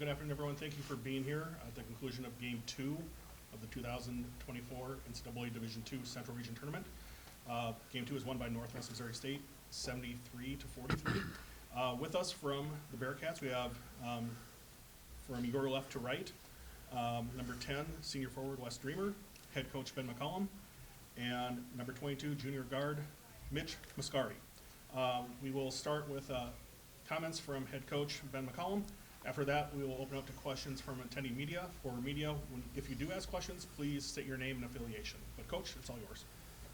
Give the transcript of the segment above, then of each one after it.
good afternoon, everyone. Thank you for being here at the conclusion of Game 2 of the 2024 NCAA Division II Central Region Tournament. Game 2 is won by Northwest Missouri State, 73-43. With us from the Bearcats, we have from your left to right, number 10, senior forward Wes Dreamer, head coach Ben McCollum, and number 22, junior guard Mitch Mascari. We will start with comments from head coach Ben McCollum. After that, we will open up to questions from attending media. For media, if you do ask questions, please state your name and affiliation. But Coach, it's all yours.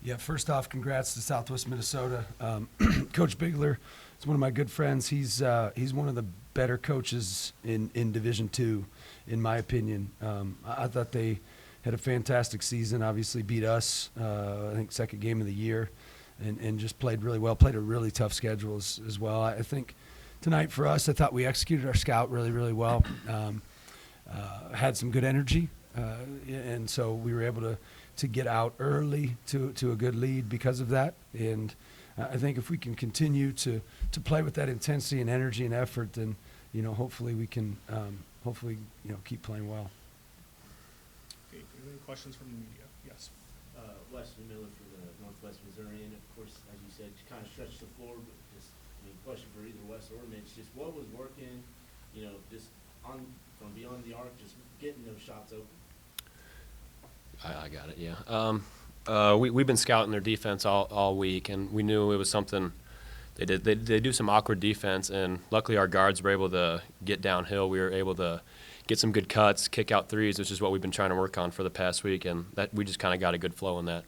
Yeah, first off, congrats to Southwest Minnesota. Coach Bigler is one of my good friends. He's one of the better coaches in Division II, in my opinion. I thought they had a fantastic season, obviously beat us, I think, second game of the year, and just played really well, played a really tough schedule as well. I think tonight for us, I thought we executed our scout really, really well, had some good energy, and so we were able to get out early to a good lead because of that. And I think if we can continue to play with that intensity and energy and effort, then, hopefully we can, keep playing well. Okay, any questions from the media? Yes. Wesley Miller from the Northwest Missourian. Of course, as you said, you kind of stretched the floor, but just question for either Wes or Mitch, just what was working, just from beyond the arc, just getting those shots open. I got it, yeah. We've been scouting their defense all week, and we knew it was something they did. They do some awkward defense, and luckily our guards were able to get downhill. We were able to get some good cuts, kick out threes, which is what we've been trying to work on for the past week, and that we just kind of got a good flow in that.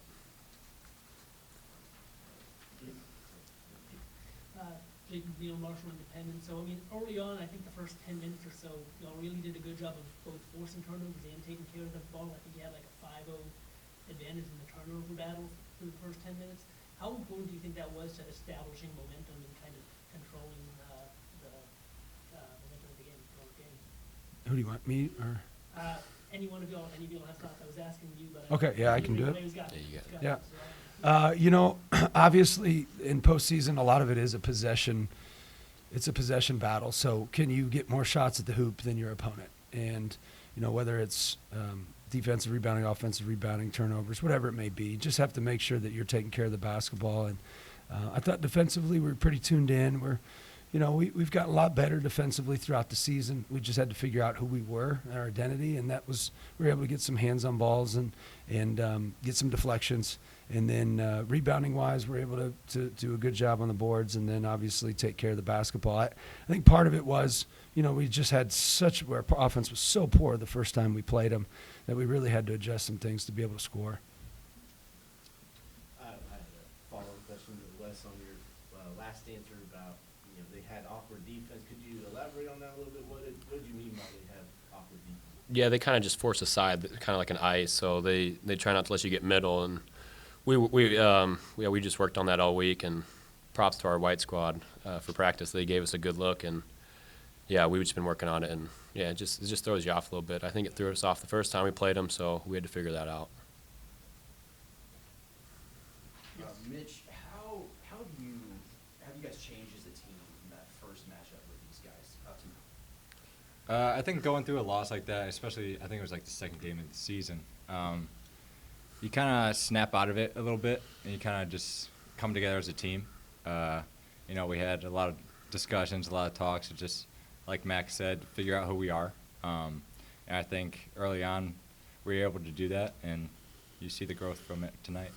Neil Marshall Independent. So, early on, I think the first 10 minutes or so, y'all really did a good job of both forcing turnovers and taking care of the ball. I think you had like a 5-0 advantage in the turnover battle through the first 10 minutes. How important do you think that was to establishing momentum and kind of controlling the momentum of the game? Who do you want, me or? Any one of y'all, any of y'all have thoughts. I was asking you, but Okay, yeah, I can do it. Yeah. Obviously in postseason, a lot of it is a possession. It's a possession battle. So can you get more shots at the hoop than your opponent? And, whether it's defensive rebounding, offensive rebounding, turnovers, whatever it may be, you just have to make sure that you're taking care of the basketball. And I thought defensively we were pretty tuned in. We've gotten a lot better defensively throughout the season. We just had to figure out who we were, our identity, and we were able to get some hands on balls and get some deflections. And then rebounding-wise, we're able to do a good job on the boards and then obviously take care of the basketball. I think part of it was, we just had our offense was so poor the first time we played them that we really had to adjust some things to be able to score. I had a follow-up question to Wes on your last answer about, they had awkward defense. Could you elaborate on that a little bit? What did you mean by they have awkward defense? Yeah, they kind of just force aside, kind of like an ice, so they try not to let you get middle, and we just worked on that all week, and props to our white squad for practice. They gave us a good look, and yeah, we've just been working on it, and yeah, it just throws you off a little bit. I think it threw us off the first time we played them, so we had to figure that out. Mitch, how have you guys changed as a team in that first matchup with these guys up to now? I think going through a loss like that, especially I think it was like the second game of the season, you kind of snap out of it a little bit, and you kind of just come together as a team. We had a lot of discussions, a lot of talks, and just like Max said, figure out who we are. And I think early on we were able to do that, and you see the growth from it tonight.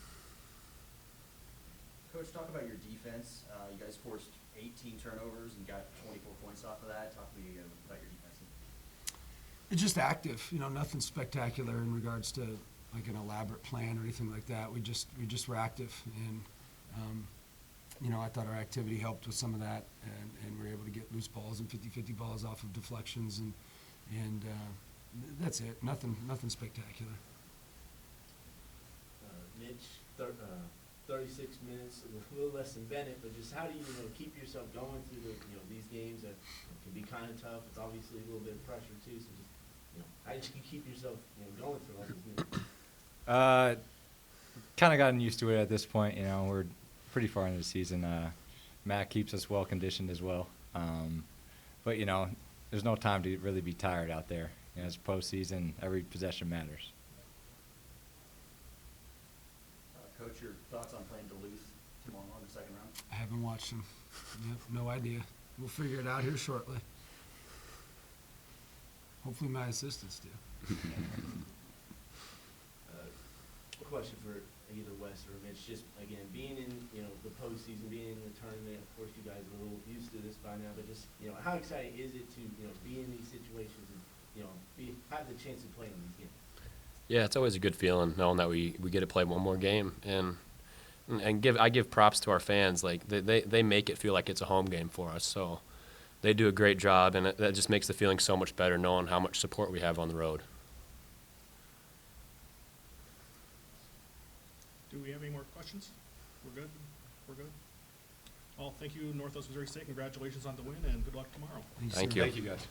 Coach, talk about your defense. You guys forced 18 turnovers and got 24 points off of that. Talk to me about your defense. It's just active, nothing spectacular in regards to like an elaborate plan or anything like that. We just were active, and I thought our activity helped with some of that, and we were able to get loose balls and 50-50 balls off of deflections, and that's it. Nothing spectacular. Mitch, 36 minutes, a little less than Bennett, but just how do you keep yourself going through these games that can be kind of tough? It's obviously a little bit of pressure too. So just how do you keep yourself going through all these minutes? Kind of gotten used to it at this point. We're pretty far into the season. Matt keeps us well conditioned as well. But there's no time to really be tired out there. You know, it's postseason. Every possession matters. Coach, your thoughts on playing Duluth tomorrow in the second round? I haven't watched them. Yep, no idea. We'll figure it out here shortly. Hopefully my assistants do. A question for either Wes or Mitch, just again, being in, the postseason, being in the tournament, of course you guys are a little used to this by now, but just, how exciting is it to, be in these situations and, have the chance to play in these games? Yeah, it's always a good feeling knowing that we get to play one more game, and I give props to our fans. Like they make it feel like it's a home game for us, so they do a great job, and that just makes the feeling so much better knowing how much support we have on the road. Do we have any more questions? We're good? We're good? Well, thank you, Northwest Missouri State. Congratulations on the win, and good luck tomorrow. Thank you. Thank you, guys.